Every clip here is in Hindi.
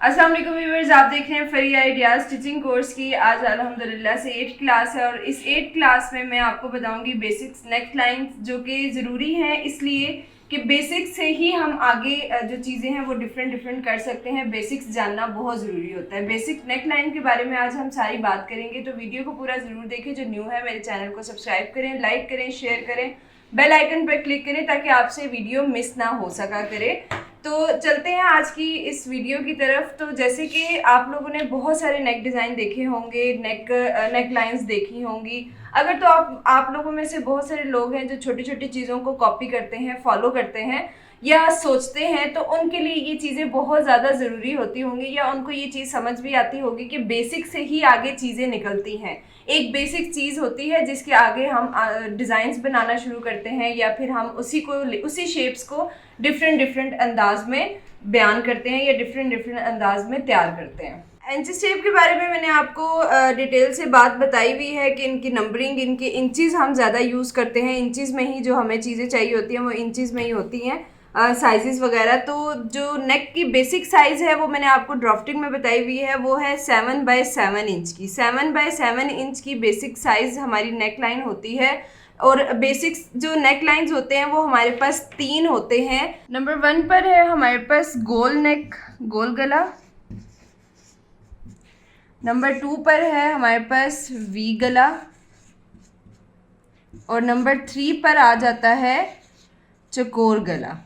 अस्सलाम वालेकुम व्यूअर्स, आप देख रहे हैं फ्री आइडियाज स्टिचिंग कोर्स की। आज अल्हम्दुलिल्लाह से 8th क्लास है और इस 8th क्लास में मैं आपको बताऊंगी बेसिक्स नेक लाइन जो कि ज़रूरी हैं, इसलिए कि बेसिक्स से ही हम आगे जो चीज़ें हैं वो डिफरेंट कर सकते हैं। बेसिक्स जानना बहुत ज़रूरी होता है। बेसिक नेक लाइन के बारे में आज हम सारी बात करेंगे, तो वीडियो को पूरा ज़रूर देखें। जो न्यू है मेरे चैनल को सब्सक्राइब करें, लाइक करें, शेयर करें, बेल आइकन पर क्लिक करें ताकि आपसे वीडियो मिस ना हो सका करे। तो चलते हैं आज की इस वीडियो की तरफ। तो जैसे कि आप लोगों ने बहुत सारे नेक डिज़ाइन देखे होंगे, नेक लाइंस देखी होंगी। अगर तो आप लोगों में से बहुत सारे लोग हैं जो छोटी छोटी चीज़ों को कॉपी करते हैं, फॉलो करते हैं या सोचते हैं, तो उनके लिए ये चीज़ें बहुत ज़्यादा ज़रूरी होती होंगी या उनको ये चीज़ समझ भी आती होगी कि बेसिक से ही आगे चीज़ें निकलती हैं। एक बेसिक चीज़ होती है जिसके आगे हम डिज़ाइंस बनाना शुरू करते हैं या फिर हम उसी शेप्स को डिफरेंट अंदाज में बयान करते हैं या डिफरेंट अंदाज में तैयार करते हैं। इंच शेप के बारे में मैंने आपको डिटेल से बात बताई हुई है कि इनकी नंबरिंग, इनके इंचज़ हम ज़्यादा यूज़ करते हैं। इंचज़ में ही जो हमें चीज़ें चाहिए होती हैं वो इंचज़ में ही होती हैं, साइजेस वगैरह। तो जो नेक की बेसिक साइज़ है वो मैंने आपको ड्राफ्टिंग में बताई हुई है, वो है 7x7 इंच की। 7x7 इंच की बेसिक साइज़ हमारी नेक लाइन होती है। और बेसिक्स जो नेक लाइंस होते हैं वो हमारे पास 3 होते हैं। नंबर 1 पर है हमारे पास गोल नेक, गोल गला। नंबर 2 पर है हमारे पास वी गला और नंबर 3 पर आ जाता है चकोर गला।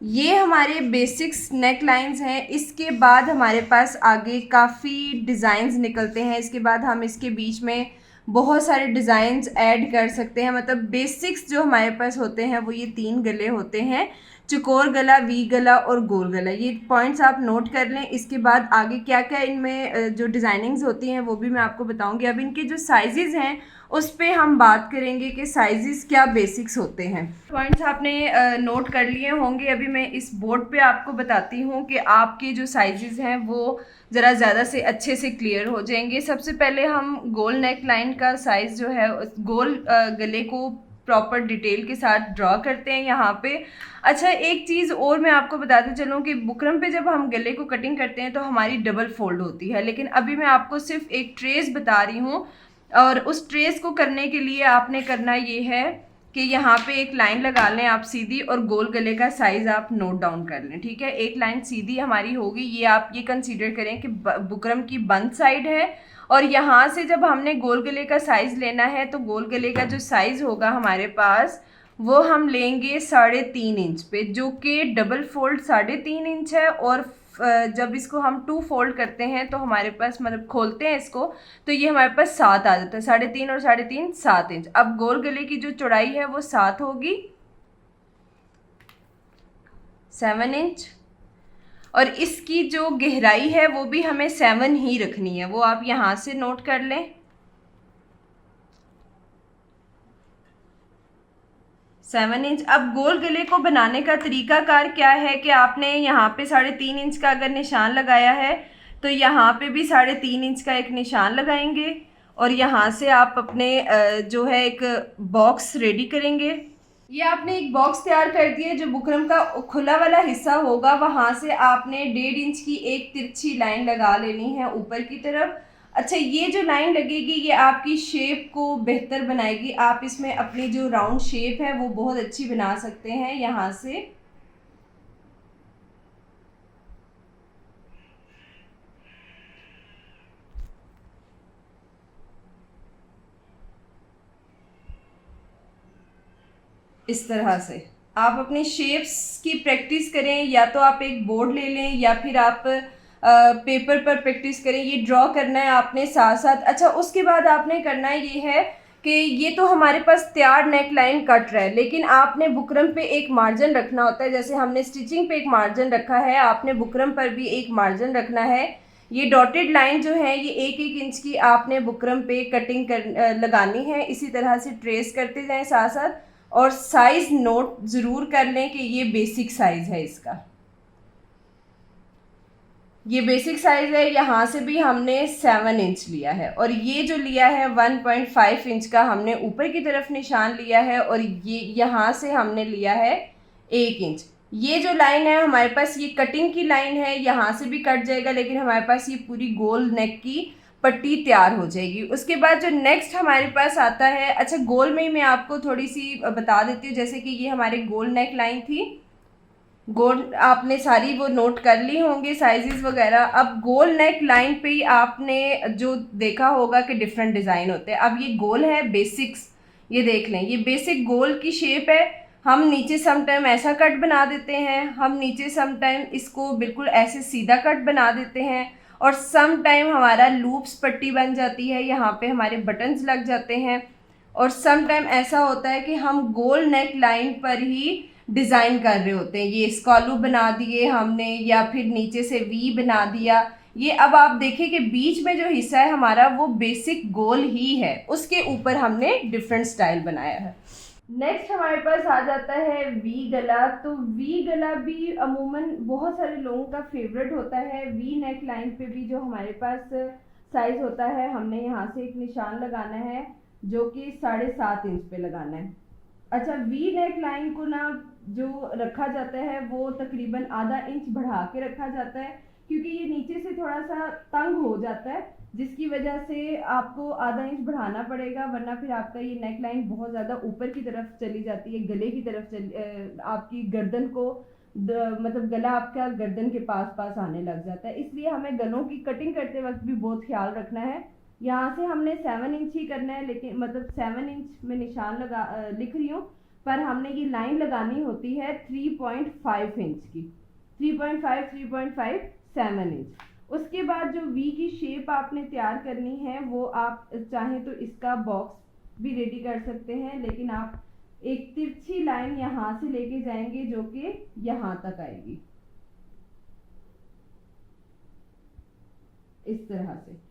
ये हमारे बेसिक्स नेक लाइंस हैं। इसके बाद हमारे पास आगे काफ़ी डिज़ाइंस निकलते हैं। इसके बाद हम इसके बीच में बहुत सारे डिज़ाइंस ऐड कर सकते हैं। मतलब बेसिक्स जो हमारे पास होते हैं वो ये 3 गले होते हैं, चकोर गला, वी गला और गोल गला। ये पॉइंट्स आप नोट कर लें। इसके बाद आगे क्या क्या इनमें जो डिज़ाइनिंग्स होती हैं वो भी मैं आपको बताऊंगी। अब इनके जो साइजेस हैं उस पर हम बात करेंगे कि साइजेस क्या बेसिक्स होते हैं। पॉइंट्स आपने नोट कर लिए होंगे। अभी मैं इस बोर्ड पे आपको बताती हूँ कि आपके जो साइजेस हैं वो ज़रा ज़्यादा से अच्छे से क्लियर हो जाएंगे। सबसे पहले हम गोल नेक लाइन का साइज़ जो है, गोल गले को प्रॉपर डिटेल के साथ ड्रॉ करते हैं यहाँ पे। अच्छा, एक चीज़ और मैं आपको बताते चलूँ कि बुकरम पे जब हम गले को कटिंग करते हैं तो हमारी डबल फोल्ड होती है, लेकिन अभी मैं आपको सिर्फ एक ट्रेस बता रही हूँ। और उस ट्रेस को करने के लिए आपने करना ये है कि यहाँ पे एक लाइन लगा लें आप सीधी, और गोल गले का साइज़ आप नोट डाउन कर लें। ठीक है, एक लाइन सीधी हमारी होगी। ये आप ये कंसीडर करें कि बुकरम की बंद साइड है और यहाँ से जब हमने गोल गले का साइज़ लेना है तो गोल गले का जो साइज़ होगा हमारे पास वो हम लेंगे 3.5 इंच पे, जो कि डबल फोल्ड 3.5 इंच है। और जब इसको हम 2 फोल्ड करते हैं तो हमारे पास, मतलब खोलते हैं इसको, तो ये हमारे पास 7 आ जाता है। 3.5 और 3.5 7 इंच। अब गोल गले की जो चौड़ाई है वो 7 होगी, 7 इंच। और इसकी जो गहराई है वो भी हमें 7 ही रखनी है, वो आप यहाँ से नोट कर लें। 7 इंच। अब गोल गले को बनाने का तरीकाकार क्या है कि आपने यहाँ पे 3.5 इंच का अगर निशान लगाया है तो यहाँ पे भी 3.5 इंच का एक निशान लगाएंगे और यहाँ से आप अपने जो है एक बॉक्स रेडी करेंगे। ये आपने एक बॉक्स तैयार कर दिया। जो बुकरम का खुला वाला हिस्सा होगा वहाँ से आपने 1.5 इंच की एक तिरछी लाइन लगा लेनी है ऊपर की तरफ। अच्छा, ये जो लाइन लगेगी ये आपकी शेप को बेहतर बनाएगी। आप इसमें अपनी जो राउंड शेप है वो बहुत अच्छी बना सकते हैं। यहाँ से इस तरह से आप अपनी शेप्स की प्रैक्टिस करें, या तो आप एक बोर्ड ले लें या फिर आप पेपर पर प्रैक्टिस करें। ये ड्रॉ करना है आपने साथ साथ। अच्छा, उसके बाद आपने करना ये है कि ये तो हमारे पास तैयार नेक लाइन कट रहा है, लेकिन आपने बुकरम पे एक मार्जिन रखना होता है। जैसे हमने स्टिचिंग पे एक मार्जिन रखा है, आपने बुकरम पर भी एक मार्जिन रखना है। ये डॉटेड लाइन जो है ये 1-1 इंच की आपने बुकरम पे कटिंग लगानी है। इसी तरह से ट्रेस करते जाएं साथ साथ, और साइज़ नोट ज़रूर कर लें कि ये बेसिक साइज़ है इसका। ये बेसिक साइज़ है। यहाँ से भी हमने 7 इंच लिया है और ये जो लिया है 1.5 इंच का हमने ऊपर की तरफ निशान लिया है, और ये यहाँ से हमने लिया है 1 इंच। ये जो लाइन है हमारे पास ये कटिंग की लाइन है, यहाँ से भी कट जाएगा लेकिन हमारे पास ये पूरी गोल नेक की पट्टी तैयार हो जाएगी। उसके बाद जो नेक्स्ट हमारे पास आता है, अच्छा गोल में ही मैं आपको थोड़ी सी बता देती हूँ, जैसे कि ये हमारे गोल नेक लाइन थी, गोल आपने सारी वो नोट कर ली होंगे साइजेस वगैरह। अब गोल नेक लाइन पे ही आपने जो देखा होगा कि डिफरेंट डिज़ाइन होते हैं। अब ये गोल है बेसिक्स, ये देख लें, ये बेसिक गोल की शेप है। हम नीचे सम टाइम ऐसा कट बना देते हैं, हम नीचे सम टाइम इसको बिल्कुल ऐसे सीधा कट बना देते हैं, और सम टाइम हमारा लूप्स पट्टी बन जाती है, यहाँ पे हमारे बटन्स लग जाते हैं। और सम टाइम ऐसा होता है कि हम गोल नेक लाइन पर ही डिज़ाइन कर रहे होते हैं, ये स्कॉलू बना दिए हमने या फिर नीचे से वी बना दिया। ये अब आप देखें कि बीच में जो हिस्सा है हमारा वो बेसिक गोल ही है, उसके ऊपर हमने डिफरेंट स्टाइल बनाया है। नेक्स्ट हमारे पास आ जाता है वी गला। तो वी गला भी अमूमन बहुत सारे लोगों का फेवरेट होता है। वी नेक लाइन पे भी जो हमारे पास साइज होता है, हमने यहाँ से एक निशान लगाना है जो कि 7.5 इंच पे लगाना है। अच्छा, वी नेक लाइन को ना जो रखा जाता है वो तकरीबन आधा इंच बढ़ा के रखा जाता है, क्योंकि ये नीचे से थोड़ा सा तंग हो जाता है, जिसकी वजह से आपको आधा इंच बढ़ाना पड़ेगा, वरना फिर आपका ये नेक लाइन बहुत ज़्यादा ऊपर की तरफ चली जाती है, गले की तरफ आपकी गर्दन को मतलब गला आपका गर्दन के पास पास आने लग जाता है। इसलिए हमें गलों की कटिंग करते वक्त भी बहुत ख्याल रखना है। यहाँ से हमने 7 इंच ही करना है, लेकिन मतलब 7 इंच में निशान लिख रही हूँ, पर हमने ये लाइन लगानी होती है 3.5 इंच की, 3.5 7 इंच। उसके बाद जो वी की शेप आपने तैयार करनी है वो आप चाहें तो इसका बॉक्स भी रेडी कर सकते हैं, लेकिन आप एक तिरछी लाइन यहाँ से लेके जाएंगे जो कि यहाँ तक आएगी, इस तरह से।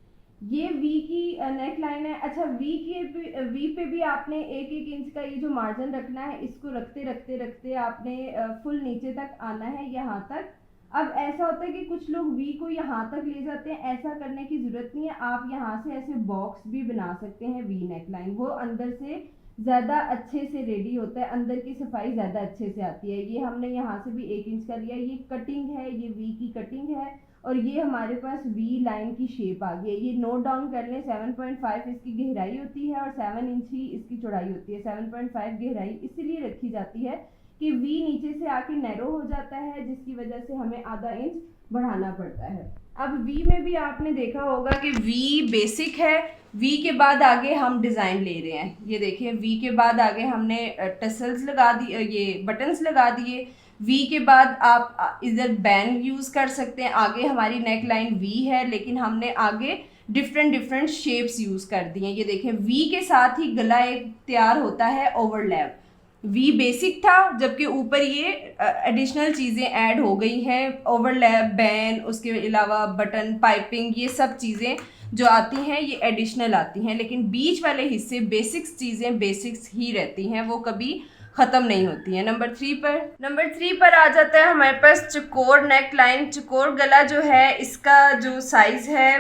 ये वी की नेक लाइन है। अच्छा, वी पे भी आपने 1-1 इंच का ये जो मार्जिन रखना है, इसको रखते रखते रखते आपने फुल नीचे तक आना है, यहाँ तक। अब ऐसा होता है कि कुछ लोग वी को यहाँ तक ले जाते हैं, ऐसा करने की ज़रूरत नहीं है। आप यहाँ से ऐसे बॉक्स भी बना सकते हैं वी नेक लाइन, वो अंदर से ज़्यादा अच्छे से रेडी होता है, अंदर की सफाई ज़्यादा अच्छे से आती है। ये हमने यहाँ से भी 1 इंच का लिया, ये कटिंग है, ये वी की कटिंग है, और ये हमारे पास वी लाइन की शेप आ गई है। ये नोट डाउन कर लें, 7.5 इसकी गहराई होती है और 7 इंच ही इसकी चौड़ाई होती है। 7.5 गहराई इसलिए रखी जाती है कि वी नीचे से आके नैरो हो जाता है, जिसकी वजह से हमें आधा इंच बढ़ाना पड़ता है। अब वी में भी आपने देखा होगा कि वी बेसिक है, वी के बाद आगे हम डिज़ाइन ले रहे हैं। ये देखिए, वी के बाद आगे हमने टसल्स लगा दिए, ये बटन्स लगा दिए। वी के बाद आप इधर बैंड यूज़ कर सकते हैं। आगे हमारी नेक लाइन वी है, लेकिन हमने आगे डिफरेंट शेप्स यूज़ कर दी हैं। ये देखें, वी के साथ ही गला एक तैयार होता है ओवरलैप। वी बेसिक था, जबकि ऊपर ये एडिशनल चीज़ें ऐड हो गई हैं, ओवरलैप, बैन, उसके अलावा बटन, पाइपिंग, ये सब चीज़ें जो आती हैं ये एडिशनल आती हैं, लेकिन बीच वाले हिस्से बेसिक्स चीज़ें बेसिक्स ही रहती हैं, वो कभी ख़त्म नहीं होती है। नंबर 3 पर आ जाता है हमारे पास चकोर नेक लाइन। चकोर गला जो है, इसका जो साइज़ है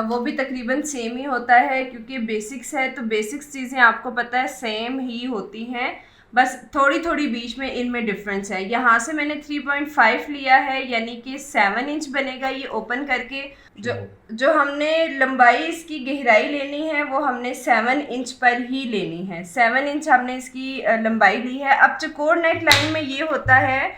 वो भी तकरीबन सेम ही होता है, क्योंकि बेसिक्स है तो बेसिक्स चीज़ें आपको पता है सेम ही होती हैं, बस थोड़ी थोड़ी बीच में इनमें डिफरेंस है। यहाँ से मैंने 3.5 लिया है, यानी कि 7 इंच बनेगा ये ओपन करके। जो हमने लंबाई इसकी गहराई लेनी है वो हमने 7 इंच पर ही लेनी है। 7 इंच हमने इसकी लंबाई ली है। अब चकोर नेक लाइन में ये होता है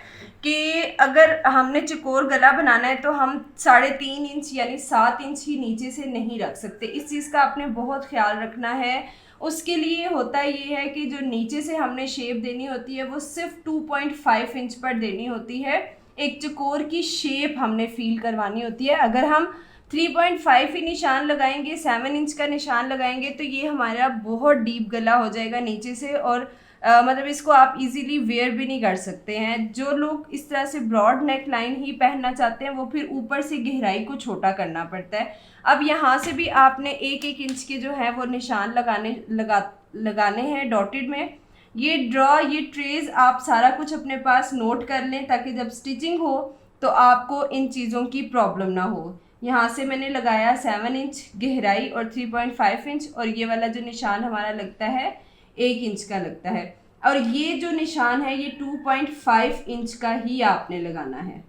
कि अगर हमने चकोर गला बनाना है तो हम 3.5 इंच यानी 7 इंच ही नीचे से नहीं रख सकते। इस चीज़ का आपने बहुत ख्याल रखना है। उसके लिए होता ये है कि जो नीचे से हमने शेप देनी होती है वो सिर्फ 2.5 इंच पर देनी होती है। एक चकोर की शेप हमने फील करवानी होती है। अगर हम 3.5 ही निशान लगाएंगे, 7 इंच का निशान लगाएंगे, तो ये हमारा बहुत डीप गला हो जाएगा नीचे से, और मतलब इसको आप इजीली वेयर भी नहीं कर सकते हैं। जो लोग इस तरह से ब्रॉड नेक लाइन ही पहनना चाहते हैं वो फिर ऊपर से गहराई को छोटा करना पड़ता है। अब यहाँ से भी आपने 1-1 इंच के जो है वो निशान लगाने हैं डॉटेड में। ये ये ट्रेस आप सारा कुछ अपने पास नोट कर लें, ताकि जब स्टिचिंग हो तो आपको इन चीज़ों की प्रॉब्लम ना हो। यहाँ से मैंने लगाया 7 इंच गहराई और 3.5 इंच, और ये वाला जो निशान हमारा लगता है 1 इंच का लगता है। और ये जो निशान है ये 2.5 इंच का ही आपने लगाना है।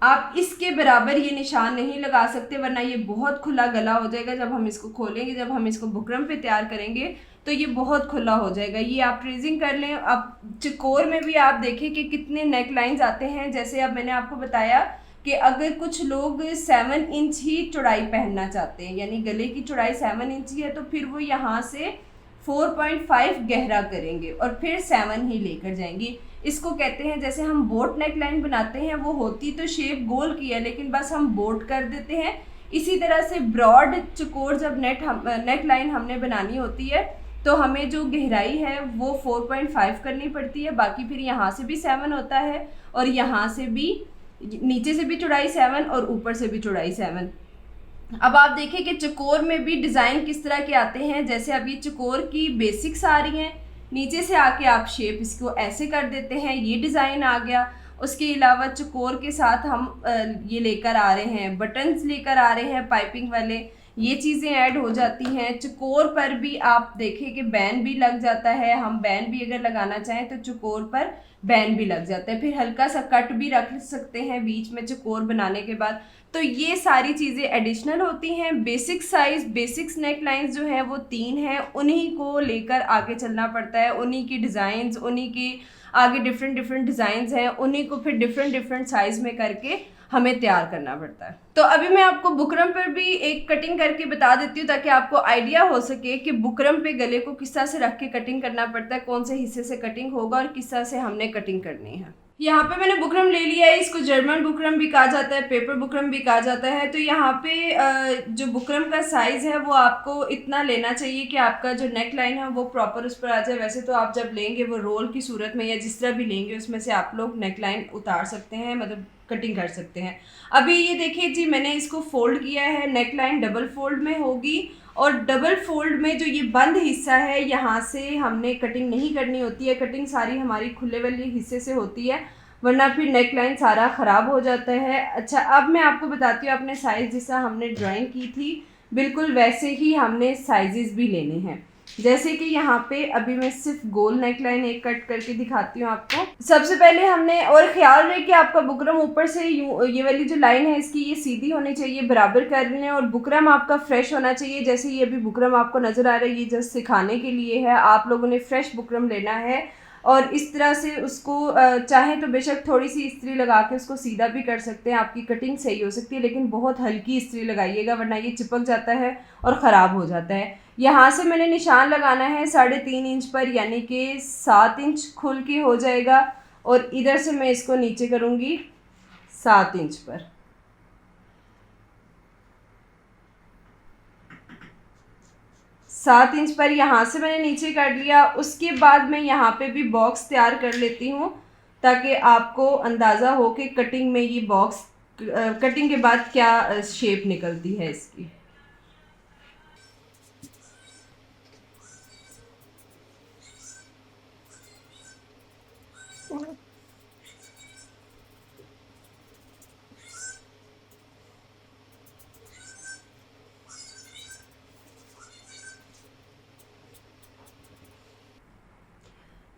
आप इसके बराबर ये निशान नहीं लगा सकते, वरना ये बहुत खुला गला हो जाएगा। जब हम इसको खोलेंगे, जब हम इसको बुकरम पे तैयार करेंगे तो ये बहुत खुला हो जाएगा। ये आप ट्रेसिंग कर लें। अब चकोर में भी आप देखें कि कितने नेक लाइन्स आते हैं। जैसे अब मैंने आपको बताया कि अगर कुछ लोग 7 इंच ही चौड़ाई पहनना चाहते हैं, यानी गले की चौड़ाई 7 इंच ही है, तो फिर वो यहाँ से 4.5 गहरा करेंगे और फिर 7 ही लेकर जाएंगे। इसको कहते हैं, जैसे हम बोट नेक लाइन बनाते हैं, वो होती तो शेप गोल की है लेकिन बस हम बोट कर देते हैं। इसी तरह से ब्रॉड चकोर जब नेक लाइन हमने बनानी होती है तो हमें जो गहराई है वो 4.5 करनी पड़ती है। बाकी फिर यहाँ से भी 7 होता है और यहाँ से भी, नीचे से भी चौड़ाई 7 और ऊपर से भी चौड़ाई 7। अब आप देखें कि चकोर में भी डिज़ाइन किस तरह के आते हैं। जैसे अब ये चकोर की बेसिक्स आ रही हैं, नीचे से आके आप शेप इसको ऐसे कर देते हैं, ये डिज़ाइन आ गया। उसके अलावा चकोर के साथ हम ये लेकर आ रहे हैं, बटन्स लेकर आ रहे हैं पाइपिंग वाले, ये चीज़ें ऐड हो जाती हैं। चकोर पर भी आप देखें कि बैन भी लग जाता है। हम बैन भी अगर लगाना चाहें तो चकोर पर बैन भी लग जाता है। फिर हल्का सा कट भी रख सकते हैं बीच में चकोर बनाने के बाद। तो ये सारी चीज़ें एडिशनल होती हैं। बेसिक साइज़, बेसिक्स नेक लाइन्स जो हैं वो 3 हैं, उन्हीं को लेकर आगे चलना पड़ता है। उन्हीं की डिज़ाइंस, उन्हीं की आगे डिफरेंट डिज़ाइंस हैं, उन्हीं को फिर डिफरेंट साइज़ में करके हमें तैयार करना पड़ता है। तो अभी मैं आपको बुकरम पर भी एक कटिंग करके बता देती हूँ ताकि आपको आइडिया हो सके कि बुकरम पे गले को किस तरह से रख के कटिंग करना पड़ता है, कौन से हिस्से से कटिंग होगा और किस तरह से हमने कटिंग करनी है। यहाँ पे मैंने बुकरम ले लिया है। इसको जर्मन बुकरम भी कहा जाता है, पेपर बुकरम भी कहा जाता है। तो यहाँ पे जो बुकरम का साइज़ है वो आपको इतना लेना चाहिए कि आपका जो नेक लाइन है वो प्रॉपर उस पर आ जाए। वैसे तो आप जब लेंगे वो रोल की सूरत में या जिस तरह भी लेंगे उसमें से आप लोग नेक लाइन उतार सकते हैं, मतलब कटिंग कर सकते हैं। अभी ये देखिए जी, मैंने इसको फोल्ड किया है। नेक लाइन डबल फोल्ड में होगी और डबल फोल्ड में जो ये बंद हिस्सा है यहाँ से हमने कटिंग नहीं करनी होती है। कटिंग सारी हमारी खुले वाले हिस्से से होती है, वरना फिर नेक लाइन सारा ख़राब हो जाता है। अच्छा, अब मैं आपको बताती हूँ अपने साइज़ जैसा हमने ड्राइंग की थी बिल्कुल वैसे ही हमने साइजेस भी लेने हैं। जैसे कि यहाँ पे अभी मैं सिर्फ गोल नेक लाइन एक कट करके दिखाती हूँ आपको। सबसे पहले हमने, और ख्याल रहे कि आपका बुकरम ऊपर से ये वाली जो लाइन है इसकी ये सीधी होनी चाहिए, बराबर कर लें। और बुकरम आपका फ्रेश होना चाहिए। जैसे ये अभी बुकरम आपको नज़र आ रहा है, ये जस्ट सिखाने के लिए है। आप लोगों ने फ्रेश बुकरम लेना है और इस तरह से उसको चाहे तो बेशक थोड़ी सी इस्त्री लगा के उसको सीधा भी कर सकते हैं, आपकी कटिंग सही हो सकती है। लेकिन बहुत हल्की इस्त्री लगाइएगा वरना ये चिपक जाता है और ख़राब हो जाता है। यहाँ से मैंने निशान लगाना है 3.5 इंच पर, यानी कि 7 इंच खुल के हो जाएगा। और इधर से मैं इसको नीचे करूँगी 7 इंच पर। सात इंच पर यहाँ से मैंने नीचे कर लिया। उसके बाद मैं यहाँ पे भी बॉक्स तैयार कर लेती हूँ ताकि आपको अंदाज़ा हो कि कटिंग में ये बॉक्स कटिंग के बाद क्या शेप निकलती है इसकी।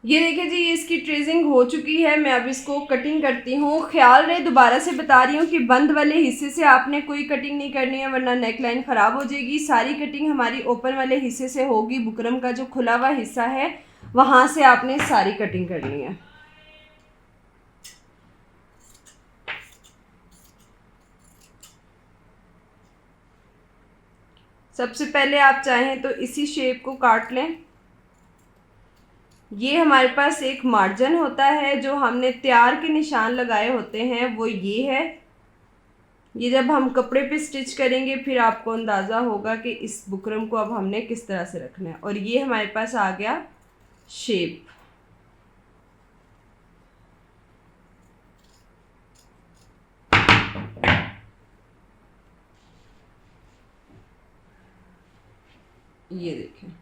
ये देखिए जी, इसकी ट्रेसिंग हो चुकी है। मैं अब इसको कटिंग करती हूँ। ख्याल रहे, दोबारा से बता रही हूँ कि बंद वाले हिस्से से आपने कोई कटिंग नहीं करनी है वरना नेक लाइन ख़राब हो जाएगी। सारी कटिंग हमारी ओपन वाले हिस्से से होगी। बुकरम का जो खुला हुआ हिस्सा है वहाँ से आपने सारी कटिंग करनी है। सबसे पहले आप चाहें तो इसी शेप को काट लें। ये हमारे पास एक मार्जिन होता है जो हमने तैयार के निशान लगाए होते हैं, वो ये है। ये जब हम कपड़े पे स्टिच करेंगे फिर आपको अंदाज़ा होगा कि इस बुकरम को अब हमने किस तरह से रखना है। और ये हमारे पास आ गया शेप। ये देखें,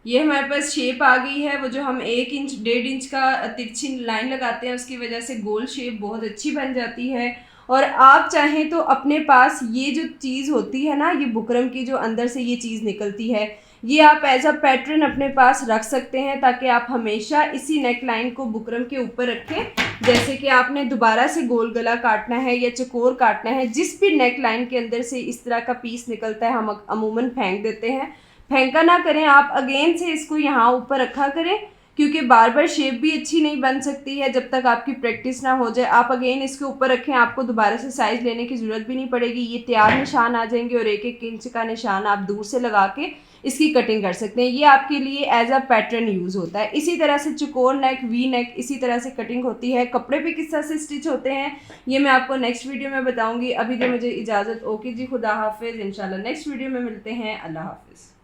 ये हमारे पास शेप आ गई है। वो जो हम 1 इंच 1.5 इंच का तिरछी लाइन लगाते हैं उसकी वजह से गोल शेप बहुत अच्छी बन जाती है। और आप चाहें तो अपने पास ये जो चीज़ होती है ना, ये बुकरम की जो अंदर से ये चीज़ निकलती है, ये आप एज अ पैटर्न अपने पास रख सकते हैं ताकि आप हमेशा इसी नेक लाइन को बुकरम के ऊपर रखें। जैसे कि आपने दोबारा से गोल गला काटना है या चकोर काटना है, जिस भी नेक लाइन के अंदर से इस तरह का पीस निकलता है हम अमूमन फेंक देते हैं। फेंका ना करें, आप अगेन से इसको यहाँ ऊपर रखा करें, क्योंकि बार बार शेप भी अच्छी नहीं बन सकती है जब तक आपकी प्रैक्टिस ना हो जाए। आप अगेन इसके ऊपर रखें, आपको दोबारा से साइज़ लेने की ज़रूरत भी नहीं पड़ेगी। ये तैयार निशान आ जाएंगे और एक एक इंच का निशान आप दूर से लगा के इसकी कटिंग कर सकते हैं। ये आपके लिए एज अ पैटर्न यूज़ होता है। इसी तरह से चकोर नेक, वी नेक इसी तरह से कटिंग होती है। कपड़े पे किस तरह से स्टिच होते हैं ये मैं आपको नेक्स्ट वीडियो में बताऊँगी। अभी तो मुझे इजाज़त, ओके जी, खुदा हाफिज़। इंशाल्लाह नेक्स्ट वीडियो में मिलते हैं। अल्लाह हाफिज़।